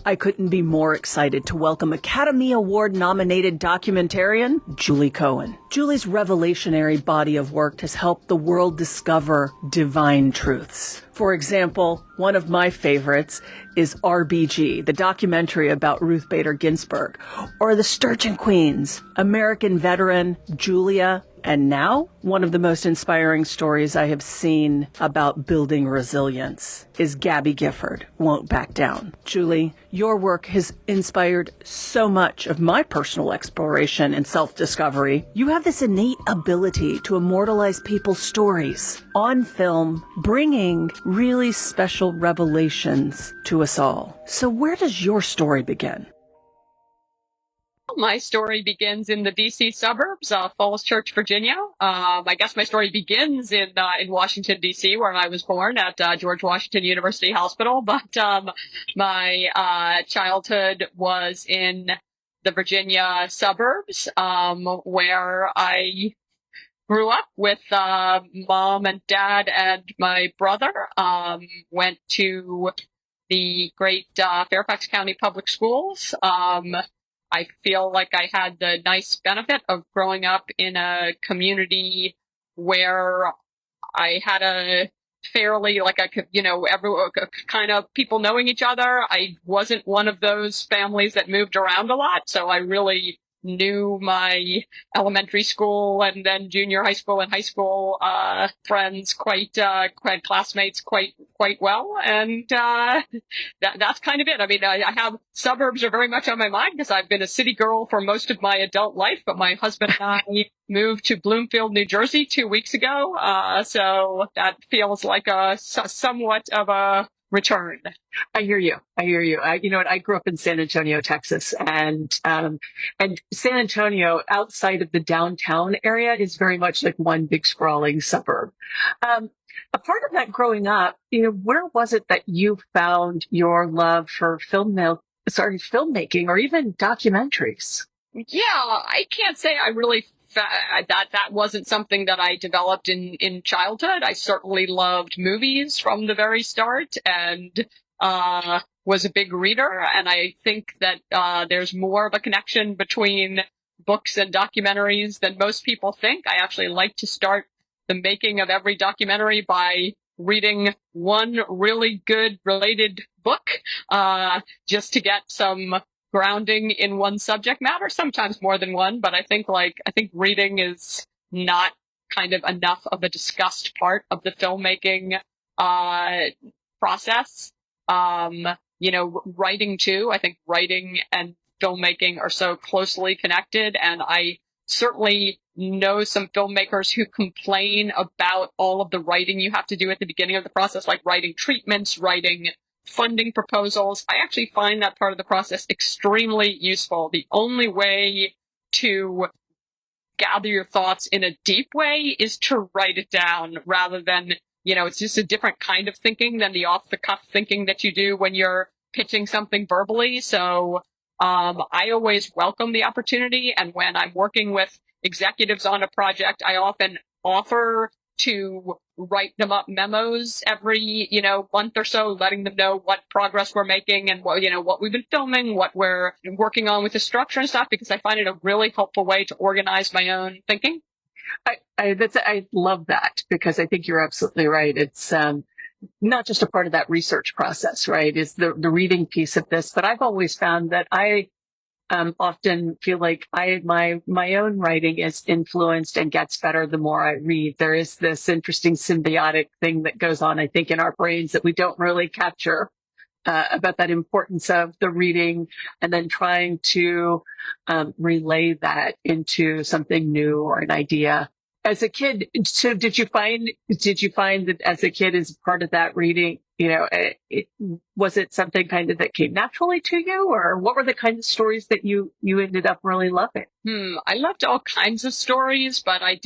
I couldn't be more excited to welcome Academy Award-nominated documentarian Julie Cohen. Julie's revelationary body of work has helped the world discover divine truths. For example, one of my favorites is RBG, the documentary about Ruth Bader Ginsburg, or the Sturgeon Queens, American veteran Julia. And now, one of the most inspiring stories I have seen about building resilience is Gabby Gifford, Won't Back Down. Julie, your work has inspired so much of my personal exploration and self-discovery. You have this innate ability to immortalize people's stories on film, bringing really special revelations to us all. So where does your story begin? My story begins in the D.C. suburbs, Falls Church, Virginia. I guess my story begins in Washington, D.C., where I was born at George Washington University Hospital. But my childhood was in the Virginia suburbs, where I grew up with mom and dad and my brother. Went to the great Fairfax County Public Schools. I feel like I had the nice benefit of growing up in a community where I had a fairly, kind of people knowing each other. I wasn't one of those families that moved around a lot, so I really knew my elementary school and then junior high school and high school friends classmates quite well, and that's kind of it. I mean, I have suburbs are very much on my mind because I've been a city girl for most of my adult life, but my husband and I moved to Bloomfield, New Jersey 2 weeks ago, so that feels like a somewhat of a return. I hear you. I grew up in San Antonio, Texas, and San Antonio, outside of the downtown area, is very much like one big sprawling suburb. A part of that growing up, where was it that you found your love for filmmaking or even documentaries? Yeah, I can't say I really that wasn't something that I developed in childhood. I certainly loved movies from the very start and was a big reader. And I think that there's more of a connection between books and documentaries than most people think. I actually like to start the making of every documentary by reading one really good related book, just to get some grounding in one subject matter, sometimes more than one, but I think reading is not kind of enough of a discussed part of the filmmaking process. Writing too. I think writing and filmmaking are so closely connected, and I certainly know some filmmakers who complain about all of the writing you have to do at the beginning of the process, like writing treatments, writing funding proposals. I actually find that part of the process extremely useful. The only way to gather your thoughts in a deep way is to write it down rather than, it's just a different kind of thinking than the off-the-cuff thinking that you do when you're pitching something verbally. So I always welcome the opportunity. And when I'm working with executives on a project, I often offer to write them up memos every, month or so, letting them know what progress we're making and what we've been filming, what we're working on with the structure and stuff, because I find it a really helpful way to organize my own thinking. I love that, because I think you're absolutely right. It's not just a part of that research process, right? Is the reading piece of this, but I've always found that I often feel like my own writing is influenced and gets better the more I read. There is this interesting symbiotic thing that goes on, I think, in our brains that we don't really capture about that importance of the reading and then trying to relay that into something new or an idea. As a kid, so did you find that as a kid, as part of that reading, was it something kind of that came naturally to you, or what were the kinds of stories that you ended up really loving? I loved all kinds of stories, but I'm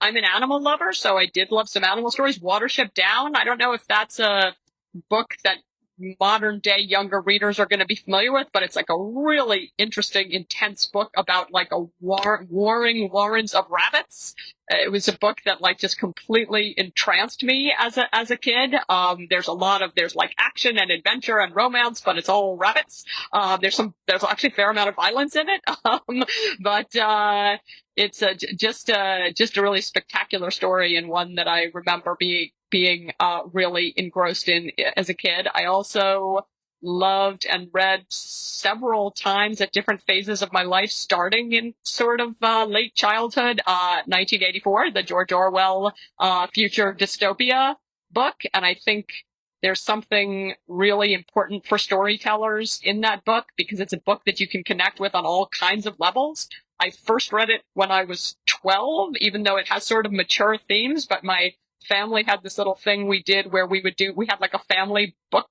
an animal lover, so I did love some animal stories. Watership Down, I don't know if that's a book that modern day younger readers are going to be familiar with, but it's like a really interesting, intense book about like a warring warrens of rabbits. It was a book that like just completely entranced me as a kid. There's like action and adventure and romance, but it's all rabbits. There's actually a fair amount of violence in it. But it's just a really spectacular story, and one that I remember being really engrossed in as a kid. I also loved and read several times at different phases of my life, starting in sort of late childhood, 1984, the George Orwell future dystopia book. And I think there's something really important for storytellers in that book, because it's a book that you can connect with on all kinds of levels. I first read it when I was 12, even though it has sort of mature themes, but my family had this little thing we did where we had like a family book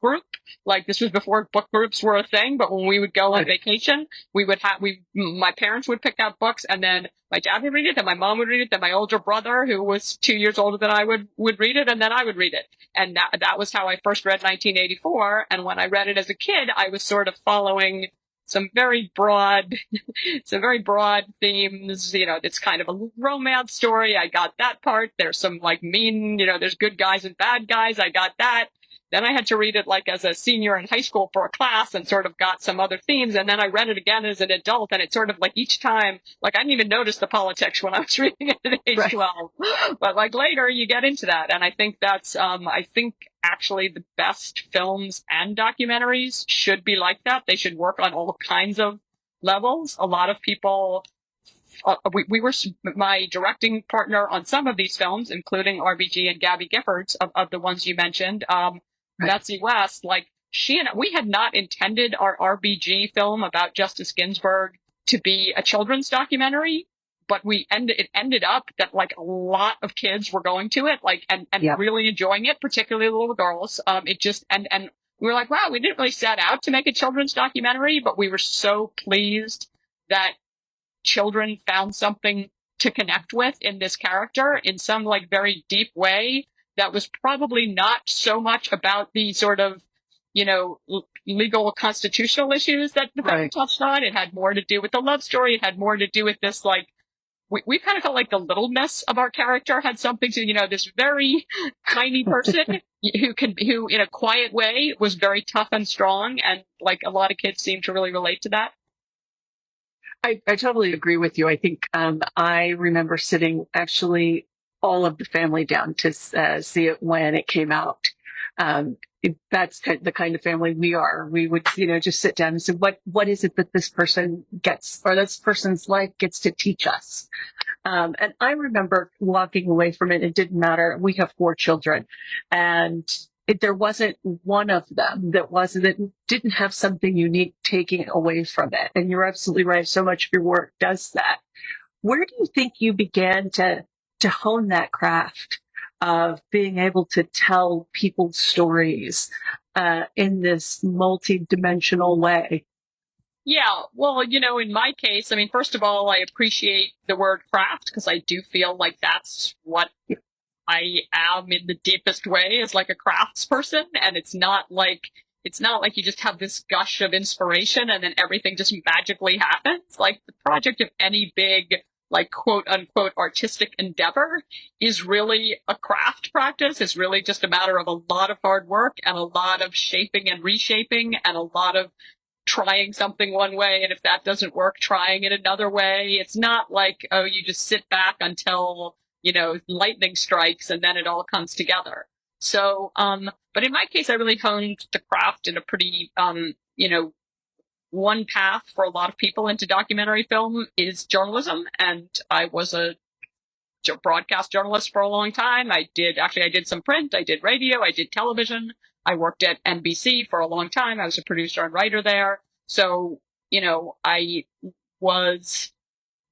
group. Like, this was before book groups were a thing, but when we would go on vacation, my parents would pick out books, and then my dad would read it, then my mom would read it, then my older brother, who was 2 years older than I, would read it, and then I would read it. And that was how I first read 1984. And when I read it as a kid, I was sort of following some very broad themes. It's kind of a romance story. I got that part. There's some like there's good guys and bad guys. I got that. Then I had to read it like as a senior in high school for a class, and sort of got some other themes. And then I read it again as an adult, and it's sort of like each time, like I didn't even notice the politics when I was reading it at age 12. But like later you get into that. And I think that's, I think actually the best films and documentaries should be like that. They should work on all kinds of levels. A lot of people, we were my directing partner on some of these films, including RBG and Gabby Giffords of the ones you mentioned. Betsy West, like we had not intended our RBG film about Justice Ginsburg to be a children's documentary, but it ended up that like a lot of kids were going to it, like, and really enjoying it, particularly little girls. And we were like, wow, we didn't really set out to make a children's documentary, but we were so pleased that children found something to connect with in this character in some like very deep way that was probably not so much about the sort of, legal constitutional issues that the film touched on. It had more to do with the love story. It had more to do with this, like, we kind of felt like the littleness of our character had something to, this very tiny person who in a quiet way was very tough and strong. And like a lot of kids seem to really relate to that. I totally agree with you. I think I remember sitting actually all of the family down to see it when it came out. That's the kind of family we are. We would, just sit down and say, what is it that this person gets, or this person's life gets to teach us? And I remember walking away from it. It didn't matter. We have 4 children, and there wasn't one of them that didn't have something unique taking away from it. And you're absolutely right. So much of your work does that. Where do you think you began to hone that craft of being able to tell people's stories in this multi-dimensional way? Yeah, well, in my case, I mean, first of all, I appreciate the word craft, because I do feel like that's what I am in the deepest way, as like a craftsperson. And it's not like you just have this gush of inspiration and then everything just magically happens. Like, the project of any big, like, quote unquote artistic endeavor is really a craft practice. It's really just a matter of a lot of hard work and a lot of shaping and reshaping and a lot of trying something one way, and if that doesn't work, trying it another way. It's not like, oh, you just sit back until, lightning strikes and then it all comes together. So, but in my case, I really honed the craft in a pretty, one path for a lot of people into documentary film is journalism. And I was a broadcast journalist for a long time. I did some print, I did radio, I did television. I worked at NBC for a long time. I was a producer and writer there. So, I was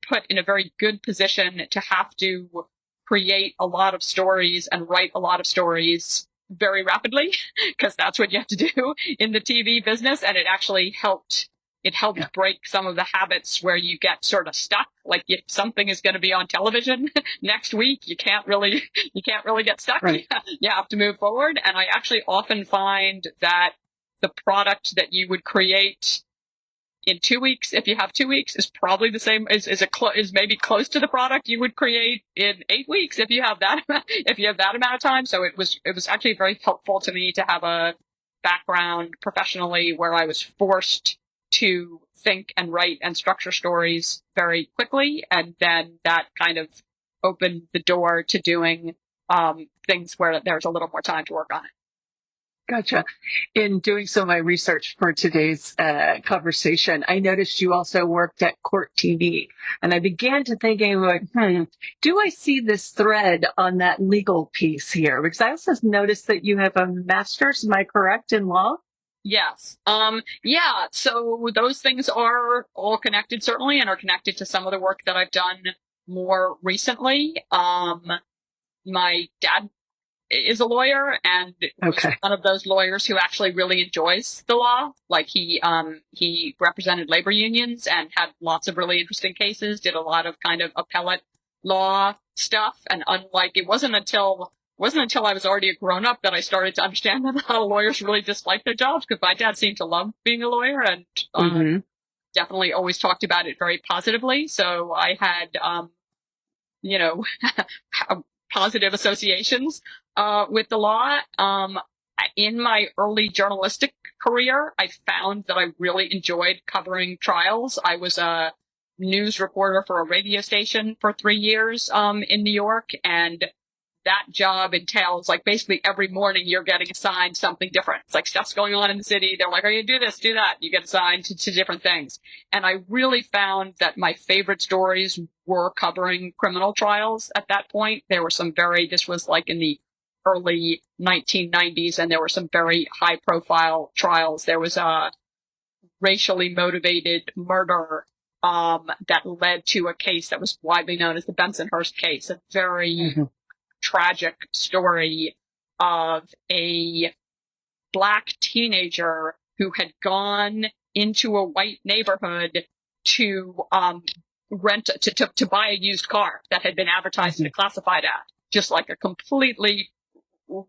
put in a very good position to have to create a lot of stories and write a lot of stories very rapidly, because that's what you have to do in the TV business. And it actually helped it helps break some of the habits where you get sort of stuck. Like if something is going to be on television next week, you can't really get stuck. Right. You have to move forward. And I actually often find that the product that you would create in 2 weeks, if you have 2 weeks, is probably the same is maybe close to the product you would create in 8 weeks if you have that amount of time. So it was actually very helpful to me to have a background professionally where I was forced to think and write and structure stories very quickly, and then that kind of opened the door to doing things where there's a little more time to work on it. Gotcha. In doing some of my research for today's conversation, I noticed you also worked at Court TV. And I began to thinking, like, do I see this thread on that legal piece here? Because I also noticed that you have a master's, am I correct, in law? Yes. Yeah. So those things are all connected, certainly, and are connected to some of the work that I've done more recently. My dad is a lawyer and was one of those lawyers who actually really enjoys the law. Like he represented labor unions and had lots of really interesting cases, did a lot of kind of appellate law stuff. And it wasn't until I was already a grown up that I started to understand that a lot of lawyers really dislike their jobs, because my dad seemed to love being a lawyer and definitely always talked about it very positively. So I had, positive associations with the law. In my early journalistic career, I found that I really enjoyed covering trials. I was a news reporter for a radio station for 3 years in New York, and that job entails, like, basically every morning you're getting assigned something different. It's like stuff's going on in the city. They're like, "Are you do this, do that?" You get assigned to different things. And I really found that my favorite stories were covering criminal trials at that point. There were this was like in the early 1990s, and there were some very high profile trials. There was a racially motivated murder that led to a case that was widely known as the Bensonhurst case, a very tragic story of a Black teenager who had gone into a white neighborhood to to buy a used car that had been advertised in a classified ad. Just like a completely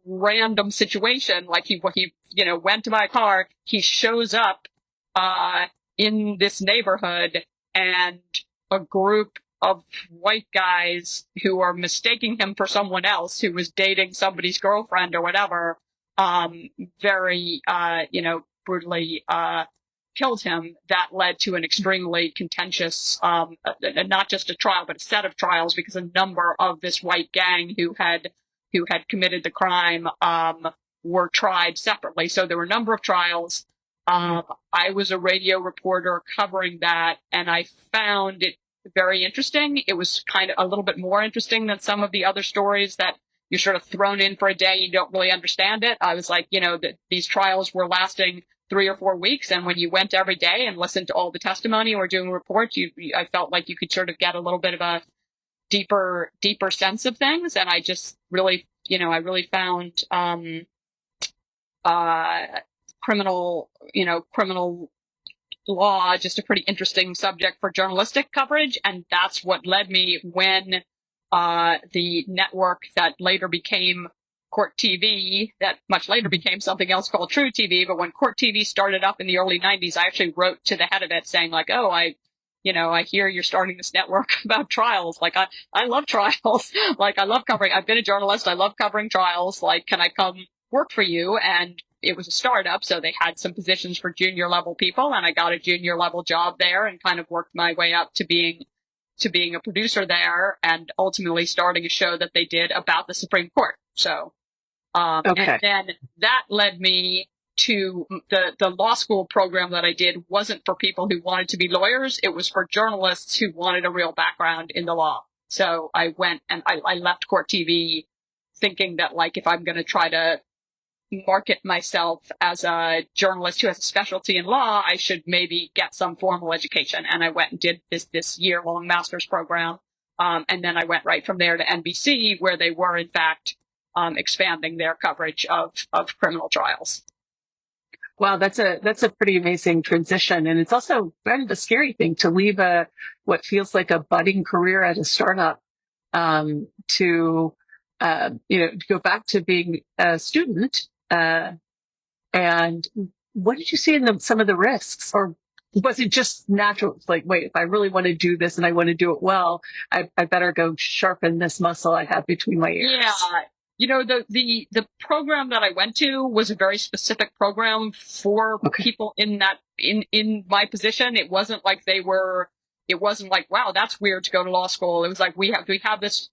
random situation. Like he went to buy a car. He shows up in this neighborhood, and a group of white guys who are mistaking him for someone else who was dating somebody's girlfriend or whatever, very, brutally, killed him. That led to an extremely contentious, not just a trial, but a set of trials, because a number of this white gang who had committed the crime, were tried separately. So there were a number of trials. I was a radio reporter covering that, and I found it very interesting. It was kind of a little bit more interesting than some of the other stories that you're sort of thrown in for a day. You don't really understand it. I was like, these trials were lasting 3 or 4 weeks. And when you went every day and listened to all the testimony or doing reports, I felt like you could sort of get a little bit of a deeper sense of things. And I just really, I really found, criminal law just a pretty interesting subject for journalistic coverage. And that's what led me when the network that later became Court TV, that much later became something else called True TV. But when Court TV started up in the early 90s, I actually wrote to the head of it saying, like, "Oh, I hear you're starting this network about trials. Like, I love trials. Like, I love covering, I've been a journalist. I love covering trials. Like, can I come work for you?" And it was a startup, so they had some positions for junior level people, and I got a junior level job there and kind of worked my way up to being a producer there, and ultimately starting a show that they did about the Supreme Court. So, and then that led me to the law school program that I did wasn't for people who wanted to be lawyers. It was for journalists who wanted a real background in the law. So I went and I left Court TV thinking that, like, if I'm going to try to market myself as a journalist who has a specialty in law, I should maybe get some formal education. And I went and did this year-long master's program. And then I went right from there to NBC, where they were, in fact, expanding their coverage of criminal trials. Wow, that's a pretty amazing transition, and it's also kind of a scary thing to leave what feels like a budding career at a startup, to to go back to being a student. And what did you see in some of the risks, or was it just natural? It's like, wait, if I really want to do this and I want to do it well, I better go sharpen this muscle I have between my ears. Yeah. The program that I went to was a very specific program for people in my position. It wasn't like wow, that's weird to go to law school. It was like, we have this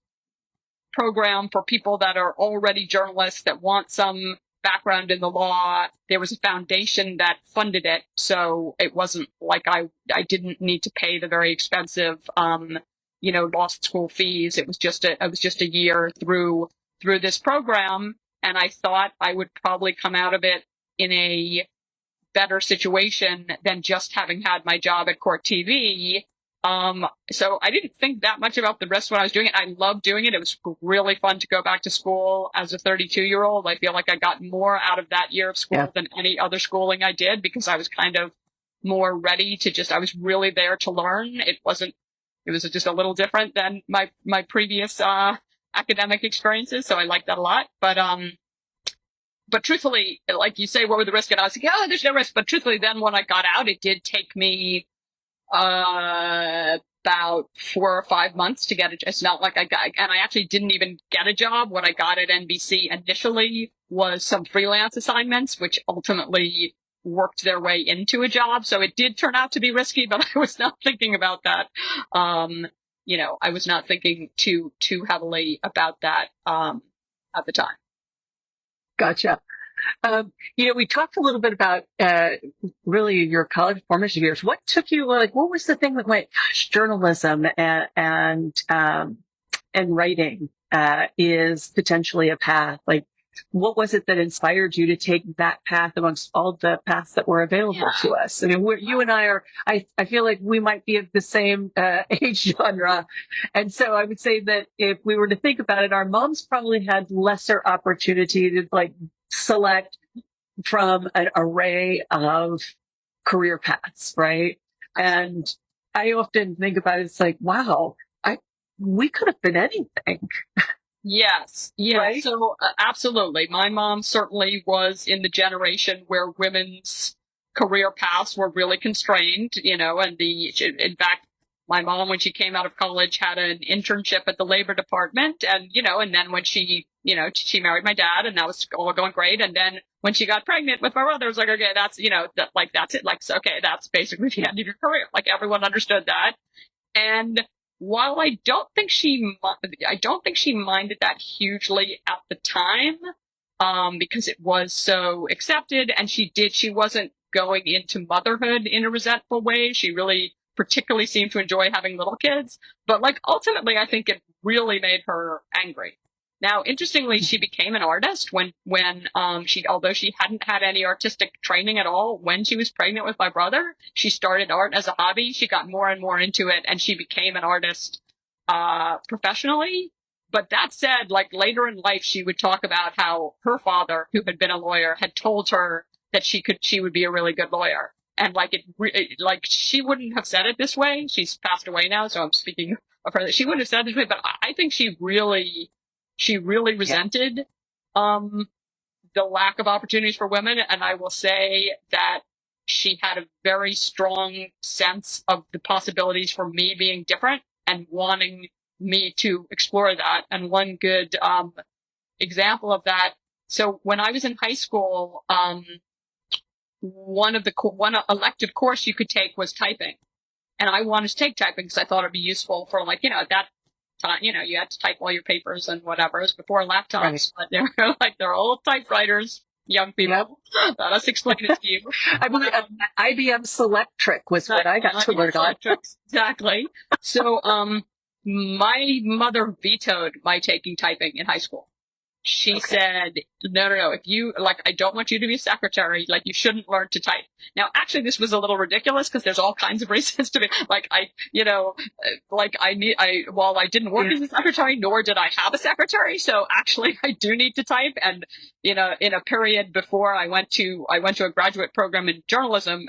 program for people that are already journalists that want some background in the law. There was a foundation that funded it. So it wasn't like I didn't need to pay the very expensive, law school fees. It was just a year through this program, and I thought I would probably come out of it in a better situation than just having had my job at Court TV. So I didn't think that much about the risk when I was doing it. I loved doing it. It was really fun to go back to school as a 32-year-old. I feel like I got more out of that year of school than any other schooling I did, because I was kind of more ready to I was really there to learn. It was just a little different than my previous, academic experiences. So I like that a lot. But truthfully, like you say, what were the risks? And I was like, there's no risk. But truthfully, then when I got out, it did take me, about 4 or 5 months to get it. It's not like and I actually didn't even get a job. What I got at NBC initially was some freelance assignments, which ultimately worked their way into a job. So it did turn out to be risky, but I was not thinking about that. I was not thinking too heavily about that, at the time. Gotcha. We talked a little bit about really your college formative years. What took you? What was the thing that went, gosh, journalism and writing is potentially a path? Like, what was it that inspired you to take that path amongst all the paths that were available to us? I mean, you and I are. I feel like we might be of the same age genre, and so I would say that if we were to think about it, our moms probably had lesser opportunity to select from an array of career paths, right? And I often think about it, it's like, wow, we could have been anything. Yes. Yeah. Right? So absolutely. My mom certainly was in the generation where women's career paths were really constrained, and in fact, my mom, when she came out of college, had an internship at the labor department, and then when she married my dad, and that was all going great. And then when she got pregnant with my brother, it was like, okay, that's, that's it. Like, so, okay, that's basically the end of your career. Like, everyone understood that. And while I don't think she minded that hugely at the time, because it was so accepted, and she wasn't going into motherhood in a resentful way. She really particularly seemed to enjoy having little kids, but ultimately, I think it really made her angry. Now, interestingly, she became an artist when although she hadn't had any artistic training at all, when she was pregnant with my brother, she started art as a hobby. She got more and more into it, and she became an artist, professionally. But that said, later in life, she would talk about how her father, who had been a lawyer, had told her that she would be a really good lawyer. And she wouldn't have said it this way. She's passed away now, so I'm speaking of her. She wouldn't have said it this way, but I think she really resented the lack of opportunities for women. And I will say that she had a very strong sense of the possibilities for me being different and wanting me to explore that. And one good example of that. So when I was in high school, one elective course you could take was typing. And I wanted to take typing because I thought it'd be useful for at that time, you had to type all your papers and whatever. It was before laptops, but they're old typewriters, young people. Yep. Let us explain it to you. I believe IBM Selectric was what I got to learn on. Exactly. So, my mother vetoed my taking typing in high school. She said, no, if you, like, I don't want you to be a secretary, like, you shouldn't learn to type. Now, actually, this was a little ridiculous because there's all kinds of reasons to be, like, while I didn't work as a secretary, nor did I have a secretary, so actually I do need to type. And, in a period before I went to a graduate program in journalism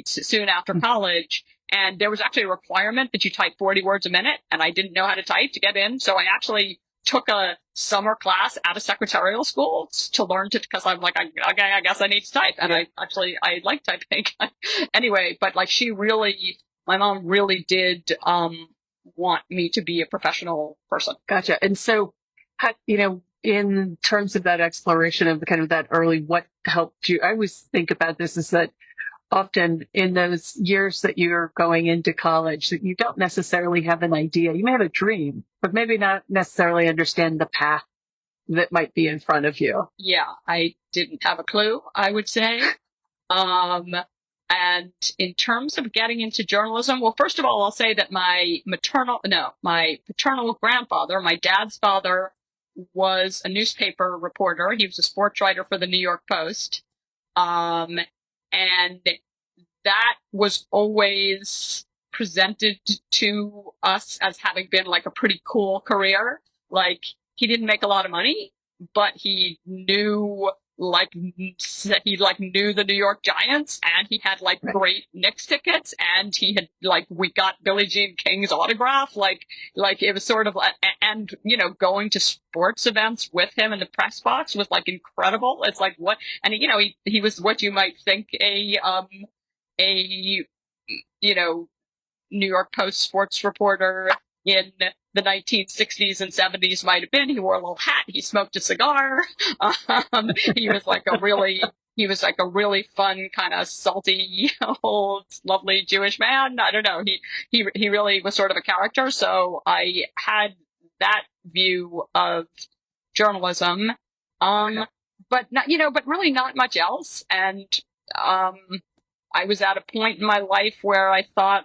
soon after college. And there was actually a requirement that you type 40 words a minute, and I didn't know how to type to get in. So I actually took a summer class at a secretarial school to learn to, because I'm like, okay, I guess I need to type. And I like typing. Anyway, but like my mom really did want me to be a professional person. Gotcha. And so, in terms of that exploration of the kind of that early, what helped you? I always think about this is that often in those years that you're going into college, that you don't necessarily have an idea. You may have a dream, but maybe not necessarily understand the path that might be in front of you. Yeah, I didn't have a clue, I would say. And in terms of getting into journalism, well, first of all, I'll say that my paternal grandfather, my dad's father, was a newspaper reporter. He was a sports writer for the New York Post. And that was always presented to us as having been like a pretty cool career. Like, he didn't make a lot of money, but he knew the New York Giants, and he had like great Knicks tickets, and he had we got Billie Jean King's autograph. Like it was sort of, and going to sports events with him in the press box was like incredible. It's like what, and he was what you might think a New York Post sports reporter in the 1960s and 70s might have been. He wore a little hat. He smoked a cigar. He was like a really fun, kind of salty, old, lovely Jewish man. I don't know. He really was sort of a character. So I had that view of journalism. But really not much else. And, I was at a point in my life where I thought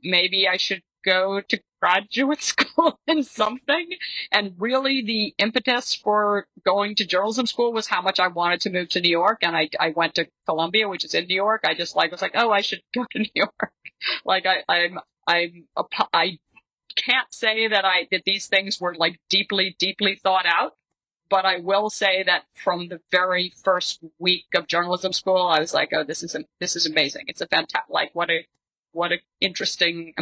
maybe I should go to graduate school in something. And really the impetus for going to journalism school was how much I wanted to move to New York. And I went to Columbia, which is in New York. I just was like, oh, I should go to New York. I can't say that these things were like deeply, deeply thought out. But I will say that from the very first week of journalism school, I was like, oh, this is amazing. It's a fantastic, what a interesting,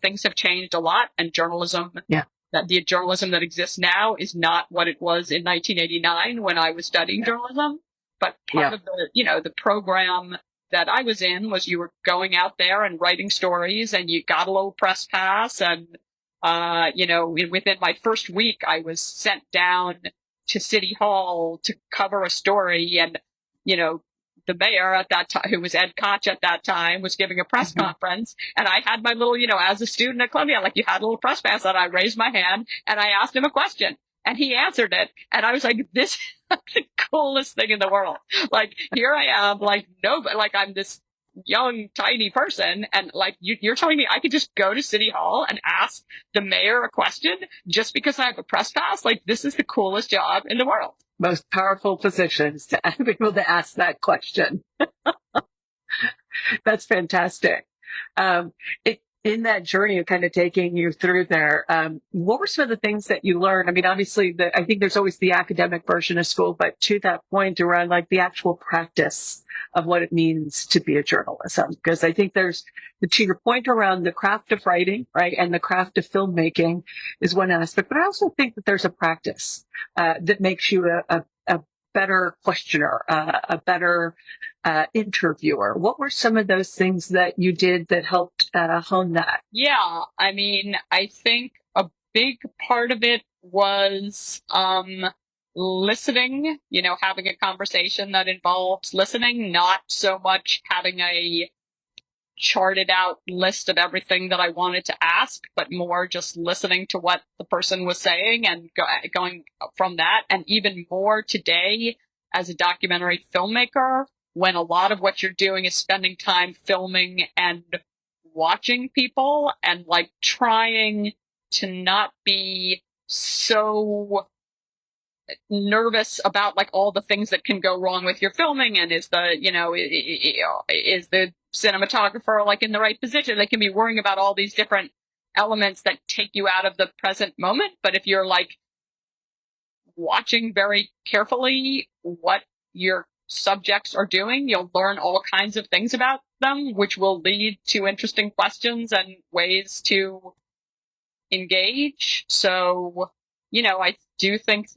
things have changed a lot, and journalism, that the journalism that exists now is not what it was in 1989 when I was studying journalism. But part of the program that I was in was you were going out there and writing stories, and you got a little press pass. And, within my first week, I was sent down to City Hall to cover a story. And, the mayor at that time, who was Ed Koch at that time, was giving a press conference. And I had my little, as a student at Columbia, you had a little press pass, and I raised my hand and I asked him a question, and he answered it. And I was like, this is the coolest thing in the world. Here I am, I'm this young, tiny person, and you're telling me I could just go to City Hall and ask the mayor a question just because I have a press pass? This is the coolest job in the world. Most powerful positions to be able to ask that question. That's fantastic. In that journey of kind of taking you through there, what were some of the things that you learned? Obviously, I think there's always the academic version of school, but to that point around the actual practice of what it means to be a journalist. Because I think there's, to your point around the craft of writing, right, and the craft of filmmaking is one aspect, but I also think that there's a practice that makes you a better questioner, a better interviewer. What were some of those things that you did that helped hone that? Yeah, I think a big part of it was listening, having a conversation that involves listening, not so much having a charted out list of everything that I wanted to ask, but more just listening to what the person was saying and going from that. And even more today as a documentary filmmaker, when a lot of what you're doing is spending time filming and watching people and trying to not be so nervous about like all the things that can go wrong with your filming, and is the, is the cinematographer like in the right position? They can be worrying about all these different elements that take you out of the present moment. But if you're like watching very carefully what your subjects are doing, you'll learn all kinds of things about them, which will lead to interesting questions and ways to engage. So, I do think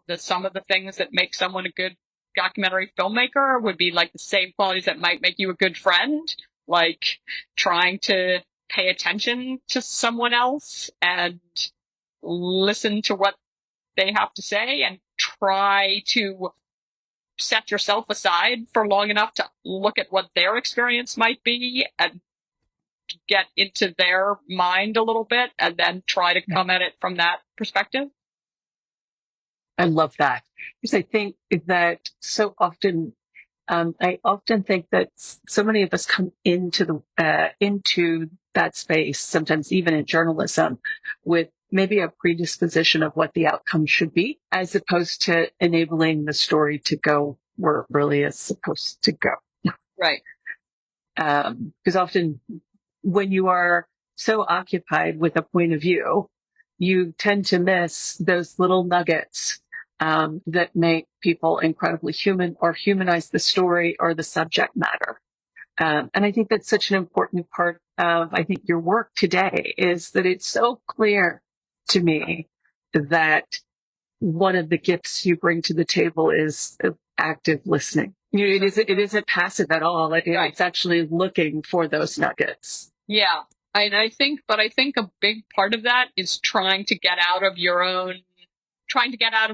that some of the things that make someone a good documentary filmmaker would be like the same qualities that might make you a good friend, like trying to pay attention to someone else and listen to what they have to say, and try to set yourself aside for long enough to look at what their experience might be and get into their mind a little bit, and then try to come at it from that perspective. I love that, because I think that so often, I often think that so many of us come into that space, sometimes even in journalism, with maybe a predisposition of what the outcome should be, as opposed to enabling the story to go where it really is supposed to go. Right. Because often when you are so occupied with a point of view, you tend to miss those little nuggets that make people incredibly human, or humanize the story or the subject matter. And I think that's such an important part of, I think, your work today, is that it's so clear to me that one of the gifts you bring to the table is active listening. It isn't passive at all. It's actually looking for those nuggets. Yeah. I think a big part of that is trying to get out of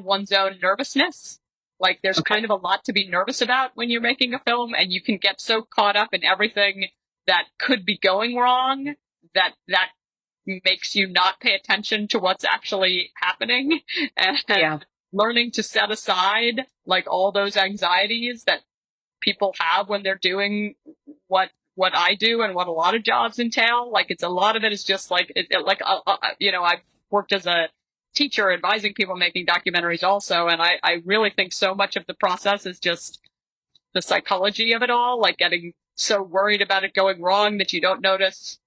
one's own nervousness. Like there's kind of a lot to be nervous about when you're making a film, and you can get so caught up in everything that could be going wrong that makes you not pay attention to what's actually happening. And learning to set aside like all those anxieties that people have when they're doing what I do and what a lot of jobs entail. Like a lot of it is just like, I've worked as a teacher advising people making documentaries also. And I really think so much of the process is just the psychology of it all, like getting so worried about it going wrong that you don't notice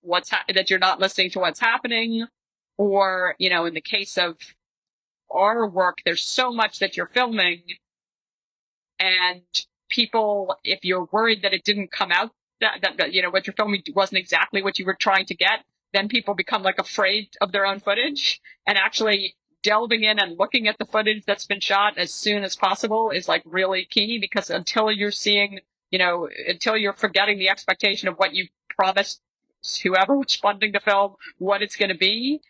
that you're not listening to what's happening. Or, in the case of our work, there's so much that you're filming, and people, if you're worried that it didn't come out, that what you're filming wasn't exactly what you were trying to get, then people become like afraid of their own footage. And actually delving in and looking at the footage that's been shot as soon as possible is like really key, because until you're forgetting the expectation of what you promised whoever was funding the film, what it's going to be,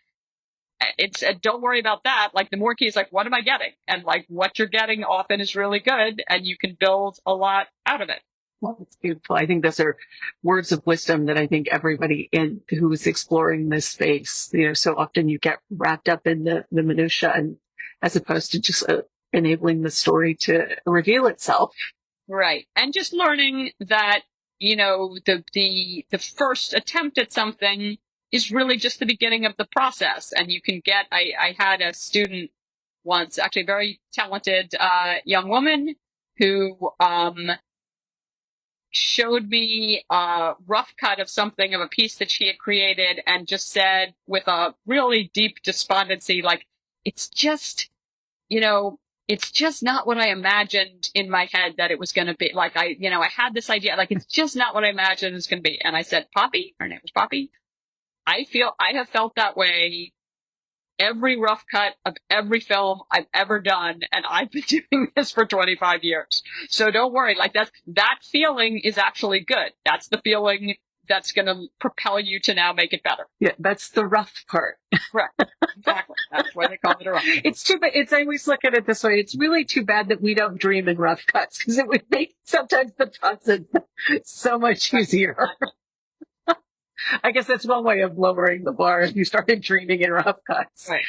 don't worry about that. Like the more key is like, what am I getting? And like what you're getting often is really good, and you can build a lot out of it. Well, that's beautiful. I think those are words of wisdom that I think everybody who's exploring this space, so often you get wrapped up in the minutia, and as opposed to just enabling the story to reveal itself. Right. And just learning that, the first attempt at something is really just the beginning of the process. And you can I had a student once, actually a very talented young woman, who showed me a rough cut of a piece that she had created, and just said with a really deep despondency, like, it's just not what I imagined in my head that it was going to be. Like I had this idea, like, it's just not what I imagined it's going to be. And I said, Poppy, her name was Poppy, I have felt that way every rough cut of every film I've ever done, and I've been doing this for 25 years. So don't worry, like that feeling is actually good. That's the feeling that's going to propel you to now make it better. Yeah, that's the rough part. Correct. Exactly. That's why they call it a rough. It's too bad. I always look at it this way. It's really too bad that we don't dream in rough cuts, because it would make sometimes the process so much easier. I guess that's one way of lowering the bar, if you started dreaming in rough cuts. Right.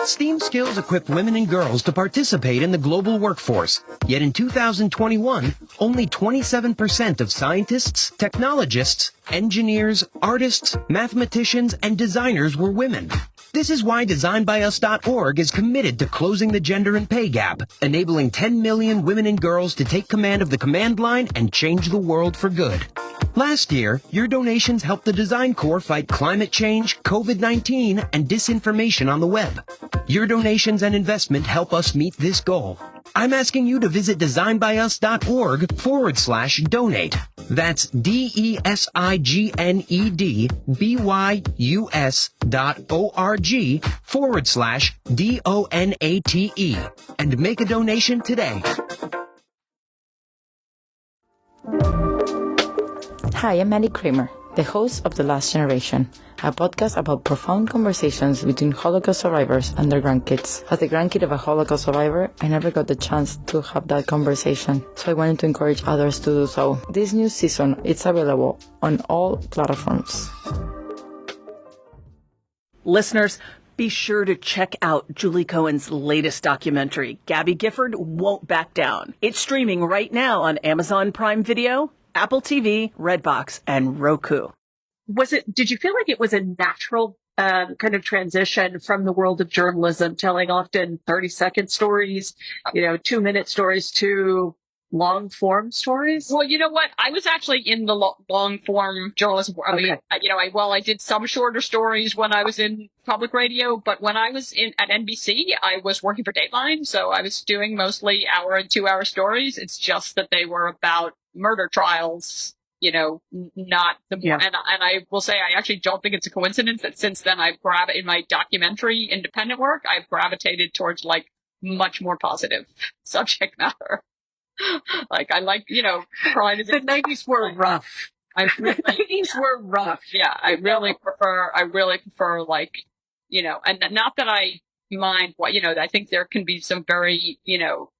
Steam Those skills equip women and girls to participate in the global workforce. Yet in 2021, only 27% of scientists, technologists, engineers, artists, mathematicians, and designers were women. This is why DesignByUs.org is committed to closing the gender and pay gap, enabling 10 million women and girls to take command of the command line and change the world for good. Last year, your donations helped the Design Corps fight climate change, COVID-19, and disinformation on the web. Your donations and investment help us meet this goal. I'm asking you to visit designbyus.org/donate. That's DESIGNEDBYUS.org/DONATE and make a donation today. Hi, I'm Maddie Kramer, the host of The Last Generation, a podcast about profound conversations between Holocaust survivors and their grandkids. As the grandkid of a Holocaust survivor, I never got the chance to have that conversation, so I wanted to encourage others to do so. This new season is available on all platforms. Listeners, be sure to check out Julie Cohen's latest documentary, Gabby Gifford Won't Back Down. It's streaming right now on Amazon Prime Video, Apple TV, Redbox, and Roku. Did you feel like it was a natural kind of transition from the world of journalism, telling often 30-second stories, 2-minute stories, to long-form stories? Well, you know what? I was actually in the long-form journalism. I mean, I did some shorter stories when I was in public radio, but when I was at NBC, I was working for Dateline, so I was doing mostly hour and 2-hour stories. It's just that they were about murder trials, not the more. And I will say, I actually don't think it's a coincidence that since then in my documentary independent work, I've gravitated towards much more positive subject matter. I like, trying to. The 90s were rough. The 90s were rough. Yeah, I really prefer and not that I mind what, I think there can be some very,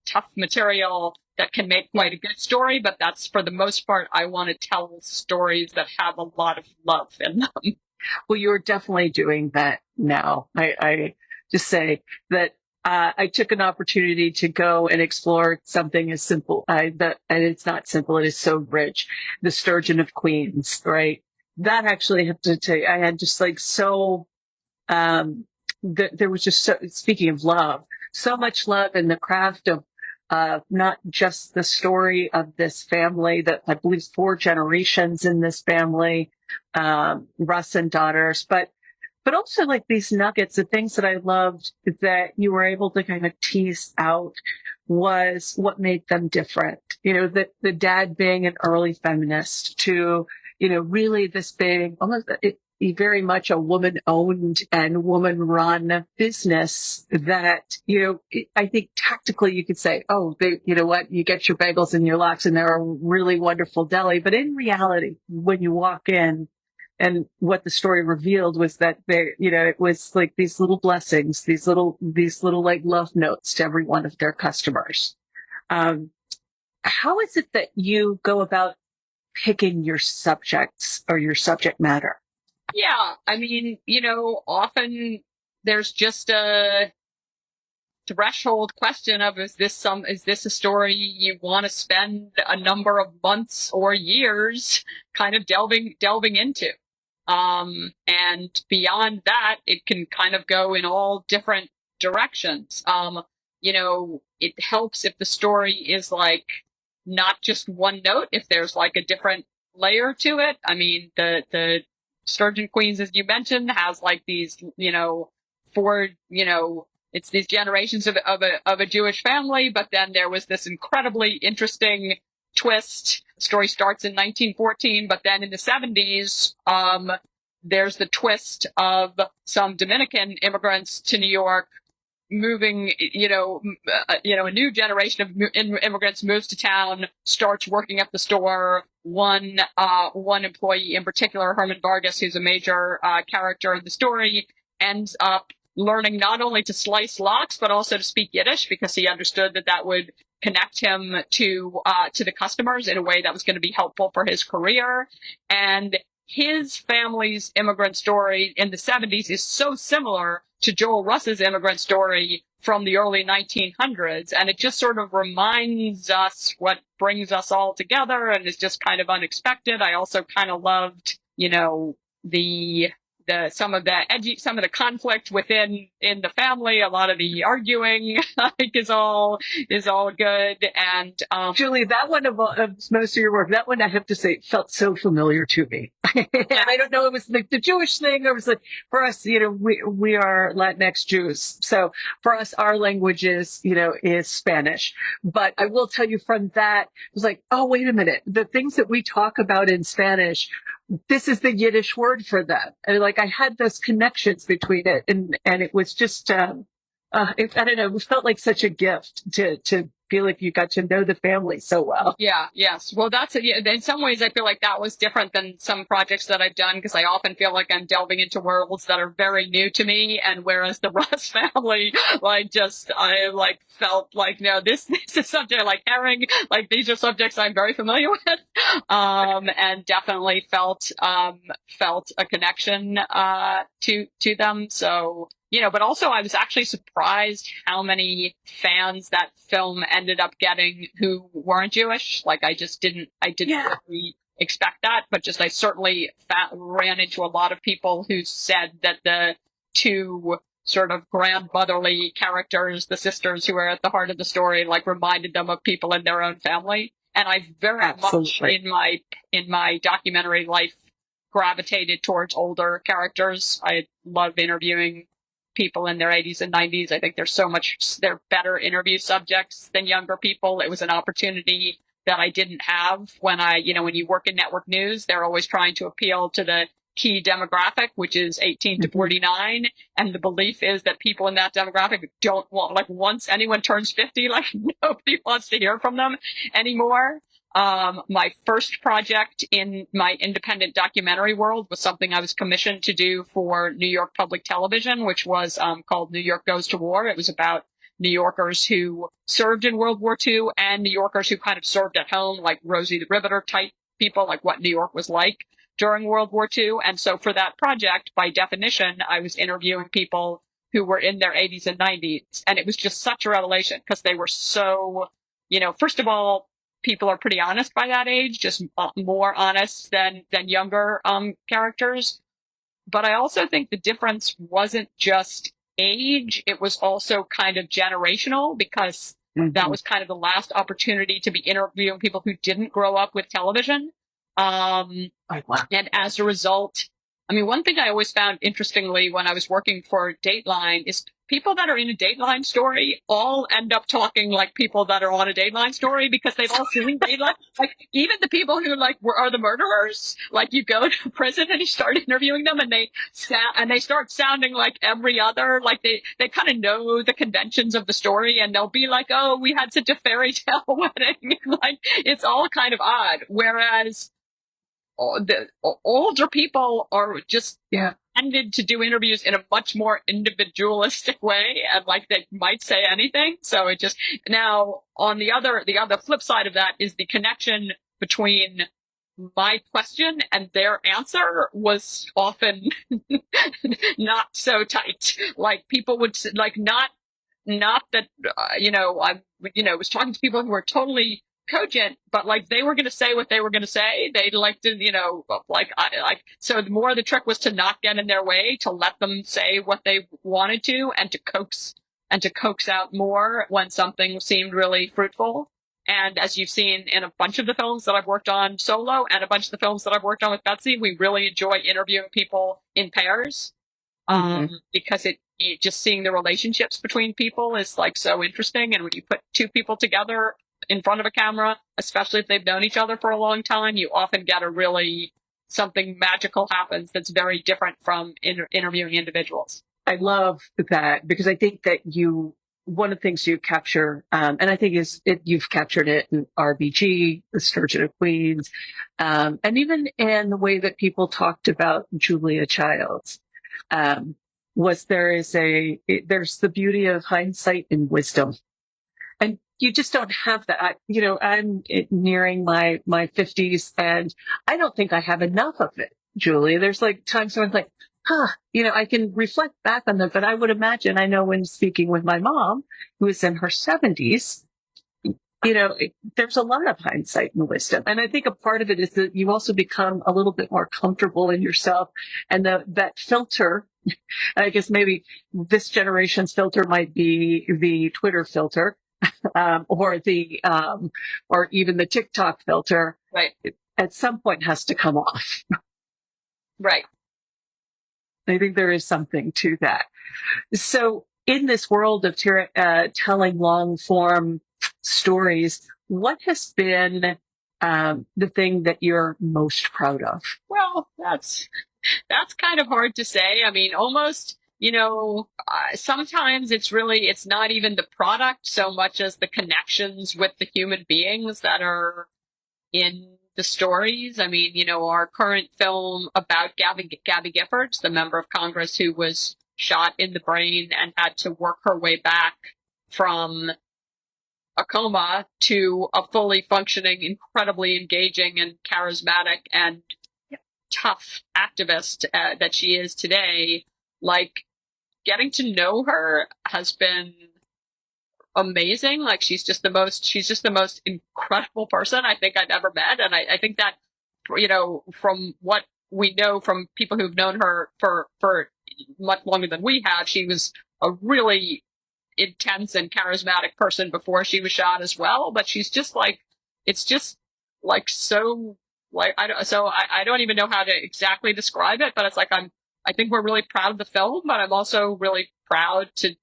tough material that can make quite a good story, but that's for the most part, I want to tell stories that have a lot of love in them. Well, you're definitely doing that now. I just say that I took an opportunity to go and explore something as simple, and it's not simple, it is so rich. The Sturgeon Queens, right? That actually, I have to tell you, I had just there was just speaking of love, so much love in the craft of not just the story of this family that I believe 4 generations in this family, Russ and daughters, but also these nuggets, the things that I loved that you were able to kind of tease out was what made them different. The dad being an early feminist to, really this being almost very much a woman-owned and woman-run business that, I think tactically you could say, oh, you know what, you get your bagels and your lox and they're a really wonderful deli. But in reality, when you walk in, and what the story revealed was that it was these little blessings, these little love notes to every one of their customers. How is it that you go about picking your subjects or your subject matter? Yeah, I mean, often there's just a threshold question of is this a story you want to spend a number of months or years kind of delving into. And beyond that, it can kind of go in all different directions. It helps if the story is not just one note, if there's a different layer to it. I mean, the Sturgeon Queens, as you mentioned, has these, 4, it's these generations of a Jewish family, but then there was this incredibly interesting twist. The story starts in 1914, but then in the 70s, there's the twist of some Dominican immigrants to New York moving, a new generation of immigrants moves to town, starts working at the store. One employee in particular, Herman Vargas, who's a major character in the story, ends up learning not only to slice lox, but also to speak Yiddish because he understood that would connect him to the customers in a way that was going to be helpful for his career. And his family's immigrant story in the 70s is so similar to Joel Russ's immigrant story from the early 1900s. And it just sort of reminds us what brings us all together and is just kind of unexpected. I also kind of loved, some of the conflict in the family, a lot of the arguing is all good. And Julie, that one of most of your work, that one I have to say felt so familiar to me. And I don't know, it was the Jewish thing, or it was like, for us, we are Latinx Jews. So for us, our language is Spanish. But I will tell you from that, it was like, oh, wait a minute. The things that we talk about in Spanish, this is the Yiddish word for that. And I had those connections between it. And it was just, I don't know, it felt like such a gift to feel like you got to know the family so well. Yeah, yes. Well, in some ways I feel like that was different than some projects that I've done, because I often feel like I'm delving into worlds that are very new to me. And whereas the Russ family, I felt like, no, this is something like herring, these are subjects I'm very familiar with. And definitely felt a connection, to them. So, but also I was actually surprised how many fans that film ended up getting who weren't Jewish. I didn't really expect that, but I certainly ran into a lot of people who said that the two sort of grandmotherly characters, the sisters who are at the heart of the story, reminded them of people in their own family. And I very much in my documentary life gravitated towards older characters. I love interviewing people in their 80s and 90s. I think they're better interview subjects than younger people. It was an opportunity that I didn't have when you work in network news, they're always trying to appeal to the key demographic, which is 18 to 49. And the belief is that people in that demographic don't want, once anyone turns 50, nobody wants to hear from them anymore. My first project in my independent documentary world was something I was commissioned to do for New York Public Television, which was called New York Goes to War. It was about New Yorkers who served in World War II and New Yorkers who kind of served at home, like Rosie the Riveter type people, what New York was like during World War II. And so for that project, by definition, I was interviewing people who were in their 80s and 90s. And it was just such a revelation because they were so, first of all, people are pretty honest by that age, just more honest than younger characters. But I also think the difference wasn't just age. It was also kind of generational, because that was kind of the last opportunity to be interviewing people who didn't grow up with television. And as a result, one thing I always found interestingly when I was working for Dateline is people that are in a Dateline story all end up talking like people that are on a Dateline story, because they've all seen Dateline. Even the people who are the murderers, you go to prison and you start interviewing them and they start sounding like every other, they kind of know the conventions of the story, and they'll be like, oh, we had such a fairy tale wedding. It's all kind of odd. Whereas the older people are just tended to do interviews in a much more individualistic way, and they might say anything. So it just, now on the other flip side of that is the connection between my question and their answer was often not so tight. People would not that I was talking to people who were totally cogent, but they were going to say what they were going to say. They'd so the more of the trick was to not get in their way, to let them say what they wanted to, and to coax out more when something seemed really fruitful. And as you've seen in a bunch of the films that I've worked on solo and a bunch of the films that I've worked on with Betsy, we really enjoy interviewing people in pairs, because just seeing the relationships between people is so interesting. And when you put two people together in front of a camera, especially if they've known each other for a long time, you often get something magical happens that's very different from interviewing individuals. I love that, because I think that one of the things you capture, and I think you've captured it in RBG, the Sturgeon Queens, and even in the way that people talked about Julia Childs, was there's the beauty of hindsight and wisdom. And you just don't have that. I'm nearing my 50s, and I don't think I have enough of it. Julie. There's like times when I'm like, I can reflect back on them, but I would imagine, I know when speaking with my mom, who is in her 70s, there's a lot of hindsight and wisdom. And I think a part of it is that you also become a little bit more comfortable in yourself, and that filter, I guess maybe this generation's filter might be the Twitter filter, or or even the TikTok filter. Right. At some point has to come off. Right. I think there is something to that. So in this world of telling long form stories, what has been the thing that you're most proud of? Well, that's kind of hard to say. I mean, almost, sometimes it's not even the product so much as the connections with the human beings that are in the stories. I mean, our current film about Gabby Giffords, the member of Congress who was shot in the brain and had to work her way back from a coma to a fully functioning, incredibly engaging and charismatic and tough activist that she is today. Like, getting to know her has been amazing. Like, she's just the most incredible person I think I've ever met. And I think that, from what we know from people who've known her for much longer than we have, she was a really intense and charismatic person before she was shot as well. But she's just like, it's just like so, like, I don't even know how to exactly describe it, but it's like, I think we're really proud of the film, but I'm also really proud to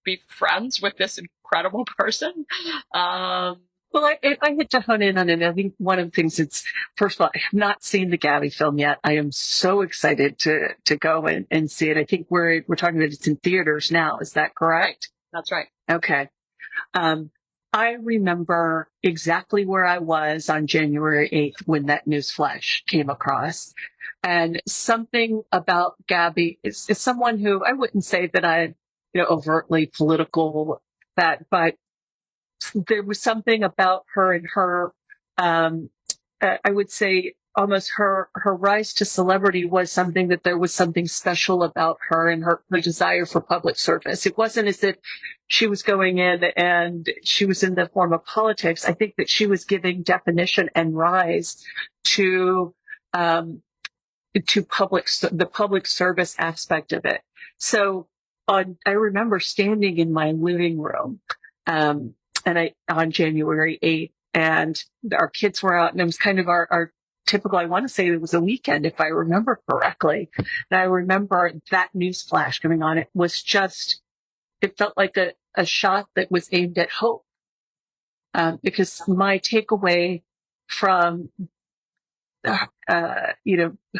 be friends with this incredible person. Well, I had to hone in on it. I think one of the things first of all, I have not seen the Gabby film yet. I am so excited to go and see it. I think we're talking about it's in theaters now. Is that correct? That's right. Okay. I remember exactly where I was on January 8th when that news flash came across. And something about Gabby is someone who I wouldn't say that I, overtly political, but there was something about her and her, I would say almost her rise to celebrity was something that there was something special about her and her desire for public service. It wasn't as if she was going in and she was in the form of politics. I think that she was giving definition and rise to the public service aspect of it. So I remember standing in my living room, on January 8th, and our kids were out, and it was kind of our typical, I want to say it was a weekend, if I remember correctly. And I remember that news flash coming on. It was just, it felt like a shot that was aimed at hope. Because my takeaway from,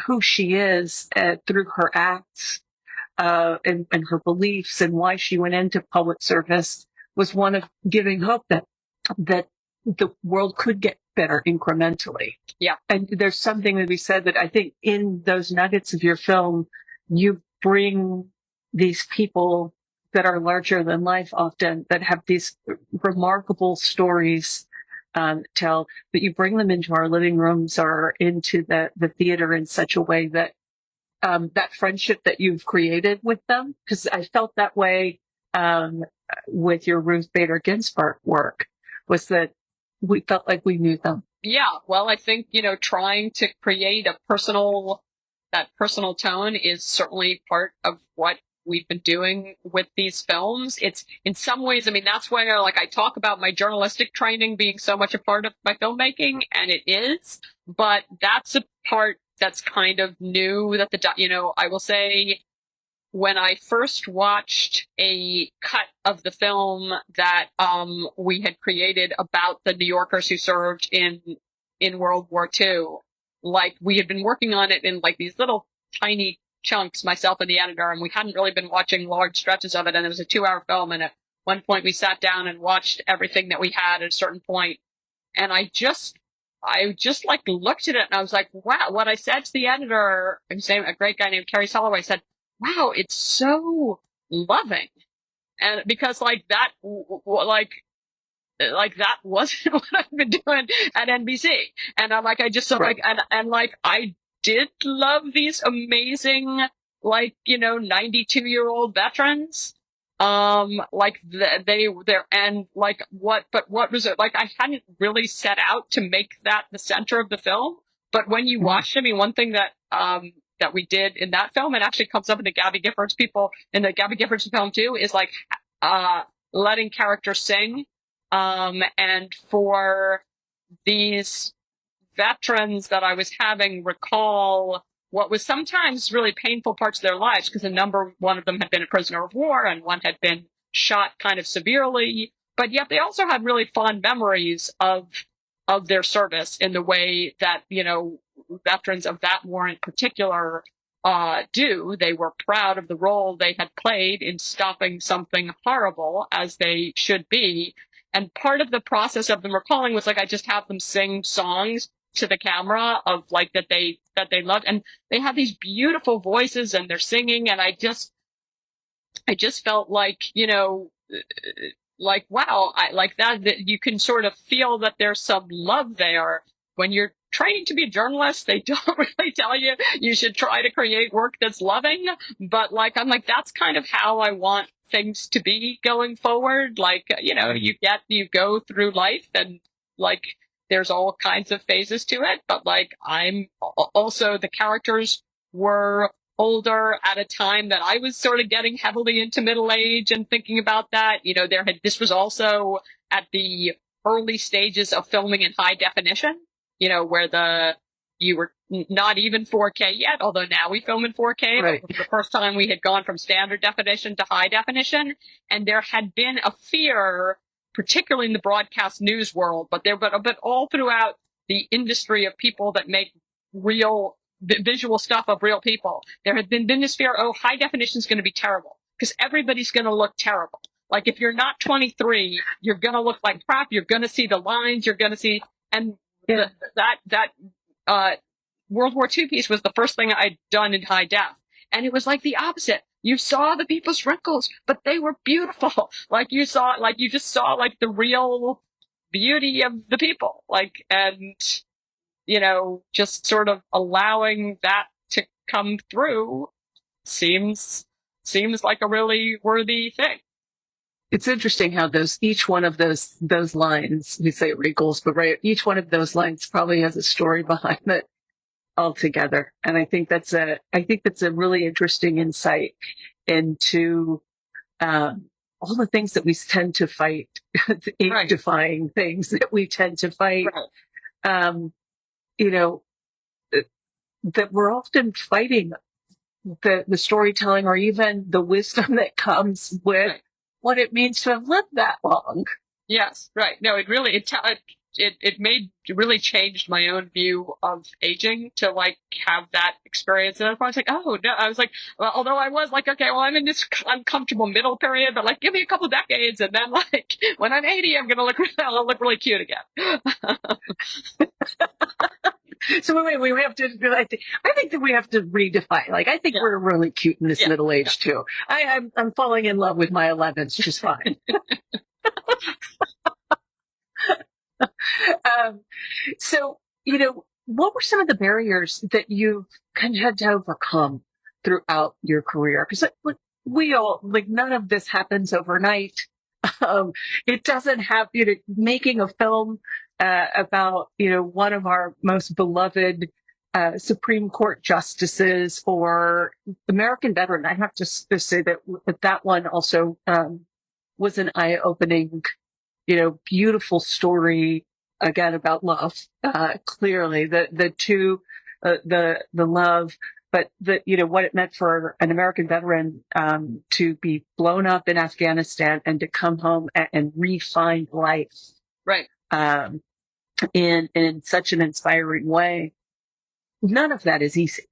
who she is through her acts, and her beliefs and why she went into public service was one of giving hope that the world could get better incrementally. Yeah. And there's something that we said that I think in those nuggets of your film, you bring these people that are larger than life often, that have these remarkable stories tell, but you bring them into our living rooms or into the theater in such a way that that friendship that you've created with them, because I felt that way with your Ruth Bader Ginsburg work, was that we felt like we knew them. Yeah, well, I think, trying to create that personal tone is certainly part of what we've been doing with these films. It's in some ways, I mean, that's where, like, I talk about my journalistic training being so much a part of my filmmaking, and it is, but that's a part that's kind of new that I will say, when I first watched a cut of the film that we had created about the New Yorkers who served in World War II, like, we had been working on it in like these little tiny chunks, myself and the editor, and we hadn't really been watching large stretches of it, and it was a 2-hour film, and at one point we sat down and watched everything that we had at a certain point, and I just like looked at it and I was like, wow, what I said to the editor, a great guy named Kerry Holloway, said, wow, it's so loving. And because like that wasn't what I've been doing at NBC. And I'm like, I just, so like, and like, I did love these amazing, like, 92-year-old veterans. Like what was it? Like, I hadn't really set out to make that the center of the film. But when you watched it, I mean, one thing that we did in that film, and actually comes up in the Gabby Giffords film too, is like, letting characters sing. And for these veterans that I was having recall what was sometimes really painful parts of their lives, because one of them had been a prisoner of war and one had been shot kind of severely, but yet they also had really fond memories of their service in the way that, veterans of that war in particular do. They were proud of the role they had played in stopping something horrible, as they should be. And part of the process of them recalling was like, I just have them sing songs to the camera of like that they loved, and they have these beautiful voices and they're singing, and I just felt like, like, wow, I like that you can sort of feel that there's some love there. When you're training to be a journalist, they don't really tell you should try to create work that's loving, but like, I'm like, that's kind of how I want things to be going forward. Like, you go through life, and like, there's all kinds of phases to it, but like, I'm also, the characters were older at a time that I was sort of getting heavily into middle age and thinking about that. This was also at the early stages of filming in high definition, where you were not even 4K yet, although now we film in 4K. Right. But the first time we had gone from standard definition to high definition, and there had been a fear, particularly in the broadcast news world, but all throughout the industry of people that make real visual stuff of real people. There had been this fear, high definition is going to be terrible because everybody's going to look terrible. Like, if you're not 23, you're going to look like crap. You're going to see the lines. You're going to see, and that World War II piece was the first thing I'd done in high def, and it was like the opposite. You saw the people's wrinkles, but they were beautiful. Like, you just saw like the real beauty of the people. Like, and, just sort of allowing that to come through seems like a really worthy thing. It's interesting how each one of those lines, we say wrinkles, but right, each one of those lines probably has a story behind it altogether. And I think that's a really interesting insight into all the things that we tend to fight, the age-defying things that we tend to fight. Right. That we're often fighting the storytelling, or even the wisdom that comes with what it means to have lived that long. Yes, right. No, it really really changed my own view of aging to like have that experience. And I was like, oh no, I was like, well, although I was like, okay, well, I'm in this uncomfortable middle period, but like, give me a couple decades, and then like, when I'm 80, I'll look really cute again. So we have to. I think that we have to redefine. Like, I think we're really cute in this middle age too. I'm falling in love with my 11s just fine. So, what were some of the barriers that you kind of had to overcome throughout your career? Because we all, like, none of this happens overnight. It doesn't have, making a film about, one of our most beloved Supreme Court justices or American veteran. I have to say that one also was an eye-opening, beautiful story, again, about love. Clearly, the love, but what it meant for an American veteran to be blown up in Afghanistan and to come home and re-find life, right? In such an inspiring way. None of that is easy.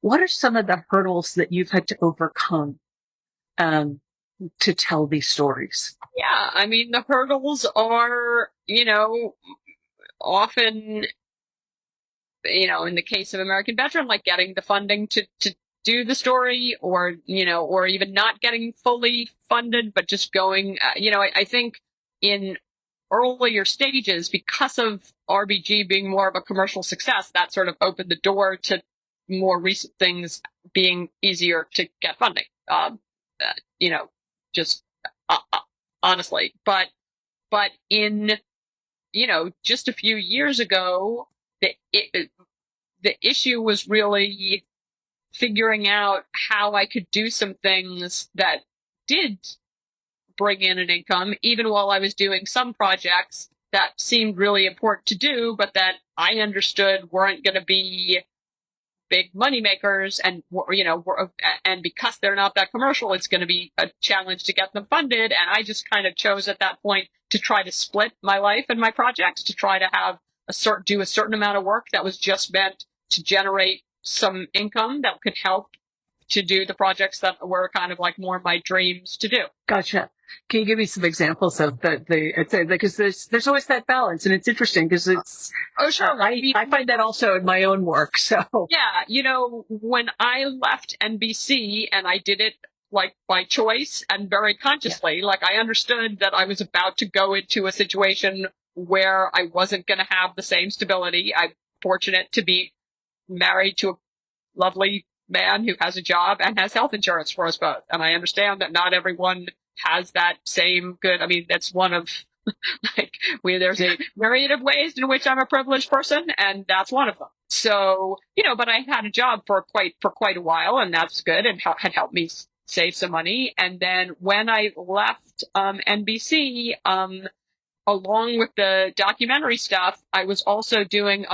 What are some of the hurdles that you've had to overcome to tell these stories? Yeah, I mean, the hurdles are, often, in the case of American Veteran, like getting the funding to do the story, or even not getting fully funded, but just going, I think in earlier stages, because of RBG being more of a commercial success, that sort of opened the door to more recent things being easier to get funding. You know, just honestly, but in, you know, just a few years ago, the issue was really figuring out how I could do some things that did bring in an income, even while I was doing some projects that seemed really important to do, but that I understood weren't going to be big money makers, and you know, and because they're not that commercial, it's going to be a challenge to get them funded. And I just kind of chose at that point to try to split my life and my projects, to try to have do a certain amount of work that was just meant to generate some income that could help to do the projects that were kind of like more my dreams to do. Gotcha. Can you give me some examples of because there's always that balance, and it's interesting because it's. Oh, sure. I find that also in my own work. So yeah, you know, when I left NBC, and I did it like by choice and very consciously, like I understood that I was about to go into a situation where I wasn't going to have the same stability. I'm fortunate to be married to a lovely man who has a job and has health insurance for us both. And I understand that not everyone has that same good. I mean, that's one of there's a myriad of ways in which I'm a privileged person, and that's one of them. So, you know, but I had a job for quite a while, and that's good, and had helped me save some money. And then when I left NBC, along with the documentary stuff, I was also doing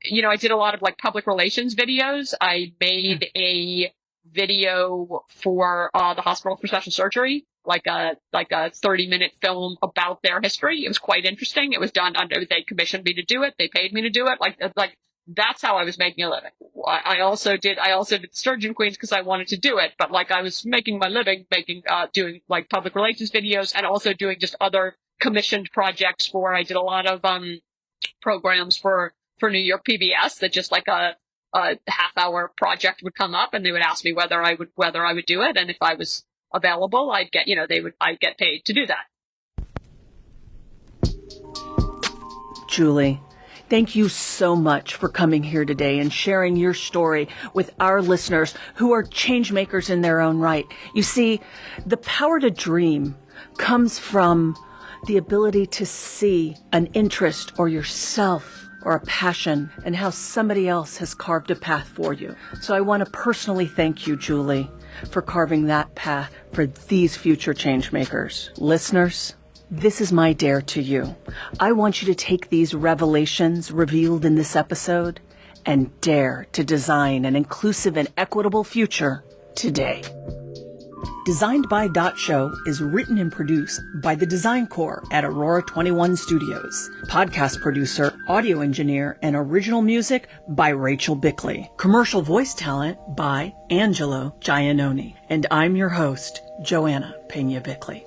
you know, I did a lot of like public relations videos. I made a video for the Hospital for Special Surgery, like a 30-minute film about their history. It was quite interesting. It was done under, they commissioned me to do it. They paid me to do it. Like that's how I was making a living. I also did Sturgeon Queens because I wanted to do it, but like I was making my living doing like public relations videos, and also doing just other commissioned projects I did a lot of programs for New York PBS, that just like a half-hour project would come up, and they would ask me whether I would do it, and if I was available, I'd get paid to do that. Julie, thank you so much for coming here today and sharing your story with our listeners who are change makers in their own right. You see, the power to dream comes from the ability to see an interest or yourself or a passion and how somebody else has carved a path for you. So I want to personally thank you, Julie, for carving that path for these future change makers. Listeners, this is my dare to you. I want you to take these revelations revealed in this episode and dare to design an inclusive and equitable future today. Designed by Show is written and produced by the Design Corps at Aurora 21 Studios. Podcast producer, audio engineer, and original music by Rachel Bickley. Commercial voice talent by Angelo Giannoni. And I'm your host, Joanna Pena Bickley.